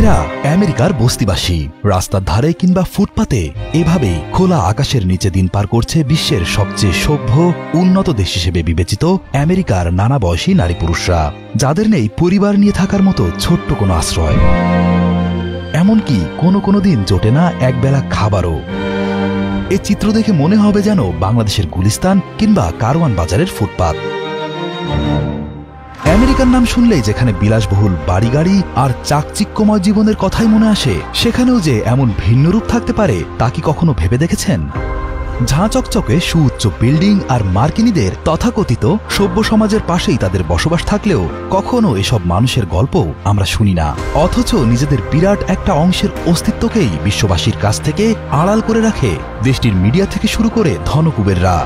এরা আমেরিকার বস্তিবাসী। রাস্তার ধারে কিংবা ফুটপাতে এভাবেই খোলা আকাশের নিচে দিন পার করছে বিশ্বের সবচেয়ে সভ্য উন্নত দেশ হিসেবে বিবেচিত আমেরিকার নানা বয়সী নারী পুরুষরা, যাদের নেই পরিবার নিয়ে থাকার মতো ছোট্ট কোনো আশ্রয়। এমনকি কোনো দিন জোটে না একবেলা খাবারও। এই চিত্র দেখে মনে হবে যেন বাংলাদেশের গুলিস্তান কিংবা কারওয়ান বাজারের ফুটপাত। আমেরিকার নাম শুনলেই যেখানে বিলাসবহুল বাড়ি গাড়ি আর চাকচিক্যময় জীবনের কথাই মনে আসে, সেখানেও যে এমন ভিন্ন রূপ থাকতে পারে তা কি কখনো ভেবে দেখেছেন? ঝাঁ চকচকে সুউচ্চ বিল্ডিং আর মার্কিনীদের তথাকথিত সভ্য সমাজের পাশেই তাদের বসবাস থাকলেও কখনো এসব মানুষের গল্প আমরা শুনি না। অথচ নিজেদের বিরাট একটা অংশের অস্তিত্বকেই বিশ্ববাসীর কাছ থেকে আড়াল করে রাখে দেশটির মিডিয়া থেকে শুরু করে ধনকুবেররা।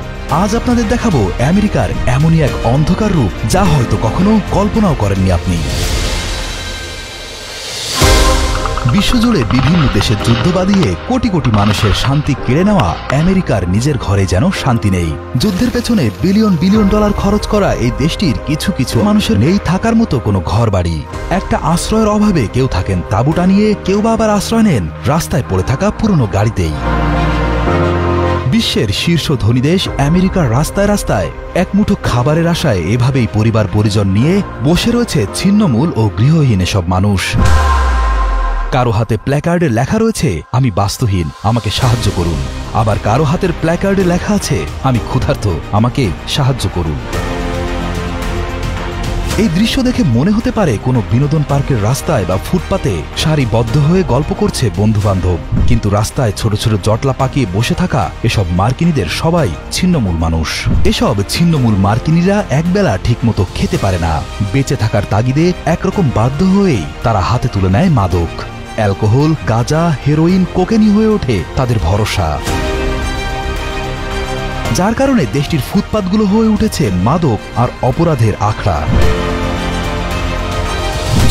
আজ আপনাদের দেখাবো আমেরিকার এমনই এক অন্ধকার রূপ যা হয়তো কখনো কল্পনাও করেননি আপনি। বিশ্বজুড়ে বিভিন্ন দেশের যুদ্ধ বাঁধিয়ে কোটি কোটি মানুষের শান্তি কেড়ে নেওয়া আমেরিকার নিজের ঘরে যেন শান্তি নেই। যুদ্ধের পেছনে বিলিয়ন বিলিয়ন ডলার খরচ করা এই দেশটির কিছু কিছু মানুষের নেই থাকার মতো কোনো ঘর বাড়ি। একটা আশ্রয়ের অভাবে কেউ থাকেন তাঁবু টানিয়ে, কেউ বা আবার আশ্রয় নেন রাস্তায় পড়ে থাকা পুরনো গাড়িতেই। বিশ্বের শীর্ষ ধনী দেশ আমেরিকার রাস্তায় রাস্তায় এক মুঠো খাবারের আশায় এভাবেই পরিবার পরিজন নিয়ে বসে রয়েছে ছিন্নমূল ও গৃহহীন এসব মানুষ। কারো হাতে প্ল্যাকার্ডে লেখা রয়েছে আমি বাস্তুহীন, আমাকে সাহায্য করুন। আবার কারো হাতের প্ল্যাকার্ডে লেখা আছে আমি ক্ষুধার্ত, আমাকে সাহায্য করুন। এই দৃশ্য দেখে মনে হতে পারে কোনো বিনোদন পার্কের রাস্তায় বা ফুটপাতে সারিবদ্ধ হয়ে গল্প করছে বন্ধু বান্ধব, কিন্তু রাস্তায় ছোট ছোট জটলা পাকিয়ে বসে থাকা এসব মার্কিনীদের সবাই ছিন্নমূল মানুষ। এসব ছিন্নমূল মার্কিনীরা একবেলা ঠিকমতো খেতে পারে না। বেঁচে থাকার তাগিদে একরকম বাধ্য হয়েই তারা হাতে তুলে নেয় মাদক। অ্যালকোহল, গাঁজা, হেরোইন, কোকেনি হয়ে ওঠে তাদের ভরসা, যার কারণে দেশটির ফুটপাতগুলো হয়ে উঠেছে মাদক আর অপরাধের আখড়া।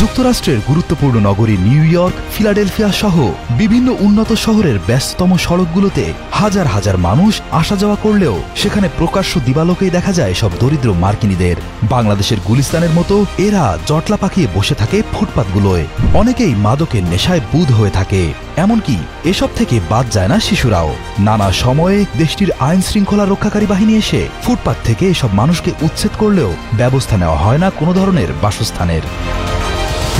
যুক্তরাষ্ট্রের গুরুত্বপূর্ণ নগরী নিউ ইয়র্ক, ফিলাডেলফিয়া সহ বিভিন্ন উন্নত শহরের ব্যস্ততম সড়কগুলোতে হাজার হাজার মানুষ আসা যাওয়া করলেও সেখানে প্রকাশ্য দিবালোকেই দেখা যায় সব দরিদ্র মার্কিনীদের। বাংলাদেশের গুলিস্তানের মতো এরা জটলা পাকিয়ে বসে থাকে ফুটপাতগুলোয়। অনেকেই মাদকের নেশায় বুঁদ হয়ে থাকে। এমনকি এসব থেকে বাদ যায় না শিশুরাও। নানা সময়ে দেশটির আইন শৃঙ্খলা রক্ষাকারী বাহিনী এসে ফুটপাত থেকে এসব মানুষকে উচ্ছেদ করলেও ব্যবস্থা নেওয়া হয় না কোনো ধরনের বাসস্থানের।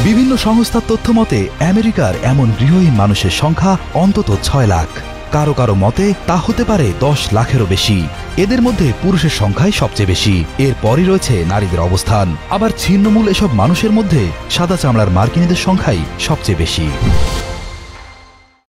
বিভিন্ন সংস্থার তথ্য মতে আমেরিকার এমন গৃহহীন মানুষের সংখ্যা অন্তত 6 লাখ। কারো কারো মতে তা হতে পারে 10 লাখেরও বেশি। এদের মধ্যে পুরুষের সংখ্যাই সবচেয়ে বেশি, এরপরই রয়েছে নারীদের অবস্থান। আবার ছিন্নমূল এসব মানুষের মধ্যে সাদা চামড়ার মার্কিনীদের সংখ্যাই সবচেয়ে বেশি।